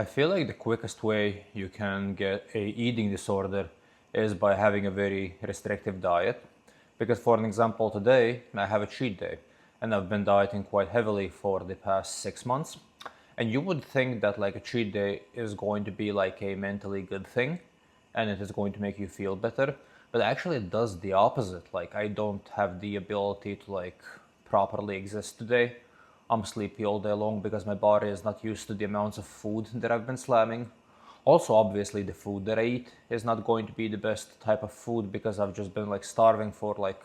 I feel like the quickest way you can get a eating disorder is by having a very restrictive diet. Because for an example, today I have a cheat day and I've been dieting quite heavily for the past 6 months. And you would think that like a cheat day is going to be like a mentally good thing and it is going to make you feel better. But actually it does the opposite. Like I don't have the ability to like properly exist today. I'm sleepy all day long because my body is not used to the amounts of food that I've been slamming. Also, obviously, the food that I eat is not going to be the best type of food because I've just been like starving for like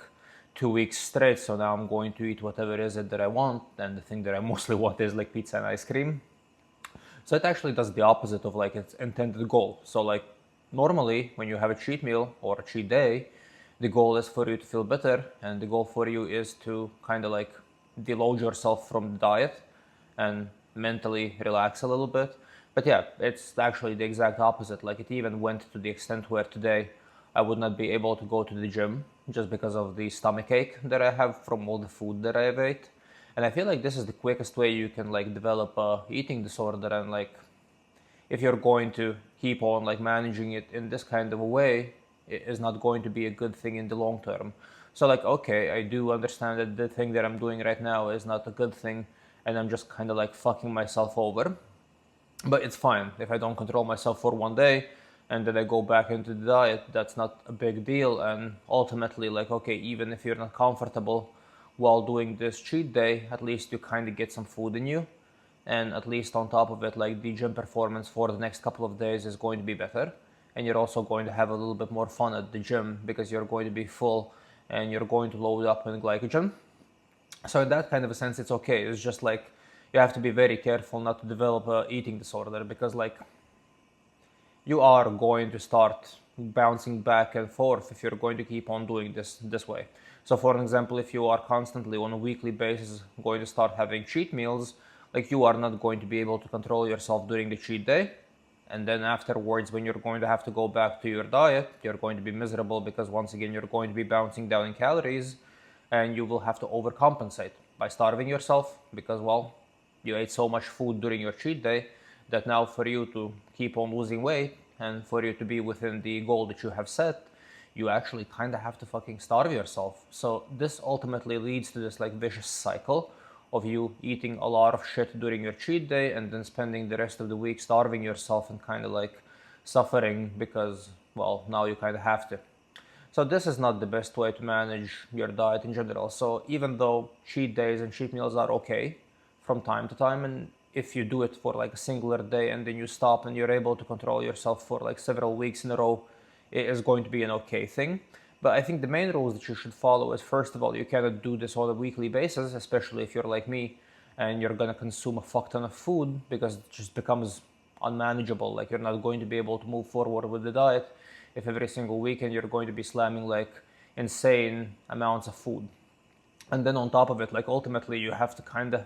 2 weeks straight. So now I'm going to eat whatever it is that I want, and the thing that I mostly want is like pizza and ice cream. So it actually does the opposite of like its intended goal. So like normally when you have a cheat meal or a cheat day, the goal is for you to feel better and the goal for you is to kind of like deload yourself from the diet and mentally relax a little bit. But yeah, it's actually the exact opposite. Like it even went to the extent where today I would not be able to go to the gym just because of the stomach ache that I have from all the food that I have ate. And I feel like this is the quickest way you can like develop a eating disorder. And like if you're going to keep on like managing it in this kind of a way, it is not going to be a good thing in the long term. So like okay, I do understand that the thing that I'm doing right now is not a good thing and I'm just kind of like fucking myself over, but it's fine if I don't control myself for one day and then I go back into the diet. That's not a big deal. And ultimately, like, okay, even if you're not comfortable while doing this cheat day, at least you kind of get some food in you. And at least on top of it, like the gym performance for the next couple of days is going to be better. And you're also going to have a little bit more fun at the gym because you're going to be full and you're going to load up in glycogen. So in that kind of a sense, it's okay. It's just like you have to be very careful not to develop a eating disorder because like you are going to start bouncing back and forth if you're going to keep on doing this way. So for example, if you are constantly on a weekly basis going to start having cheat meals, like you are not going to be able to control yourself during the cheat day. And then afterwards, when you're going to have to go back to your diet, you're going to be miserable because once again, you're going to be bouncing down in calories and you will have to overcompensate by starving yourself because, well, you ate so much food during your cheat day that now for you to keep on losing weight and for you to be within the goal that you have set, you actually kind of have to fucking starve yourself. So this ultimately leads to this like vicious cycle of you eating a lot of shit during your cheat day and then spending the rest of the week starving yourself and kind of like suffering because, well, now you kind of have to. So this is not the best way to manage your diet in general. So even though cheat days and cheat meals are okay from time to time, and if you do it for like a singular day and then you stop and you're able to control yourself for like several weeks in a row, it is going to be an okay thing. But I think the main rules that you should follow is, first of all, you cannot do this on a weekly basis, especially if you're like me and you're gonna consume a fuck ton of food because it just becomes unmanageable. Like you're not going to be able to move forward with the diet if every single weekend you're going to be slamming like insane amounts of food. And then on top of it, like ultimately you have to kind of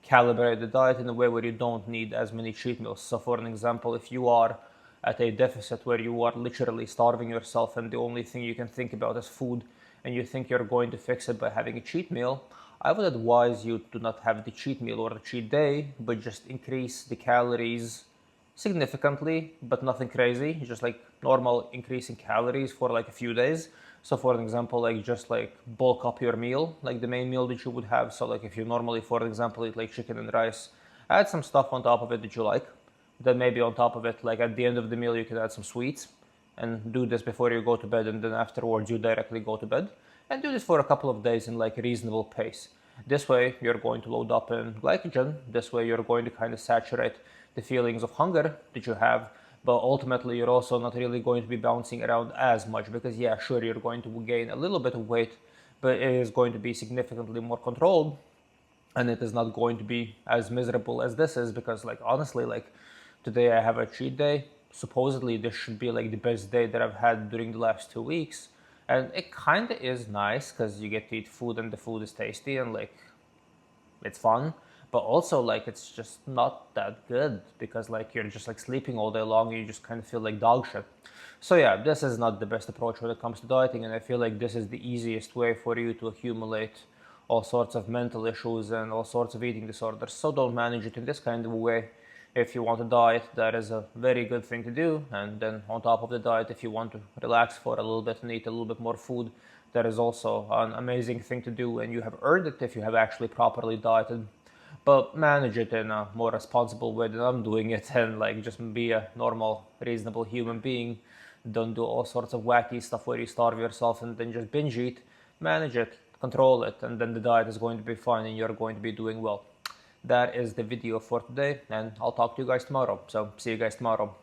calibrate the diet in a way where you don't need as many cheat meals. So for an example, if you are at a deficit where you are literally starving yourself and the only thing you can think about is food and you think you're going to fix it by having a cheat meal, I would advise you to not have the cheat meal or the cheat day, but just increase the calories significantly, but nothing crazy, just like normal increase in calories for like a few days. So for an example, like just like bulk up your meal, like the main meal that you would have. So like if you normally, for example, eat like chicken and rice, add some stuff on top of it that you like. Then maybe on top of it, like at the end of the meal, you can add some sweets and do this before you go to bed. And then afterwards, you directly go to bed and do this for a couple of days in like a reasonable pace. This way, you're going to load up in glycogen. This way, you're going to kind of saturate the feelings of hunger that you have. But ultimately, you're also not really going to be bouncing around as much because, yeah, sure, you're going to gain a little bit of weight, but it is going to be significantly more controlled and it is not going to be as miserable as this is because, like, honestly, like, today I have a cheat day. Supposedly, this should be like the best day that I've had during the last 2 weeks. And it kind of is nice because you get to eat food and the food is tasty and like it's fun, but also like it's just not that good because like you're just like sleeping all day long and you just kind of feel like dog shit. So yeah, this is not the best approach when it comes to dieting, and I feel like this is the easiest way for you to accumulate all sorts of mental issues and all sorts of eating disorders. So don't manage it in this kind of a way. If you want to diet, that is a very good thing to do. And then on top of the diet, if you want to relax for a little bit and eat a little bit more food, that is also an amazing thing to do, and you have earned it if you have actually properly dieted. But manage it in a more responsible way than I'm doing it, and like just be a normal, reasonable human being. Don't do all sorts of wacky stuff where you starve yourself and then just binge eat. Manage it, control it, and then the diet is going to be fine and you're going to be doing well. That is the video for today, and I'll talk to you guys tomorrow. So see you guys tomorrow.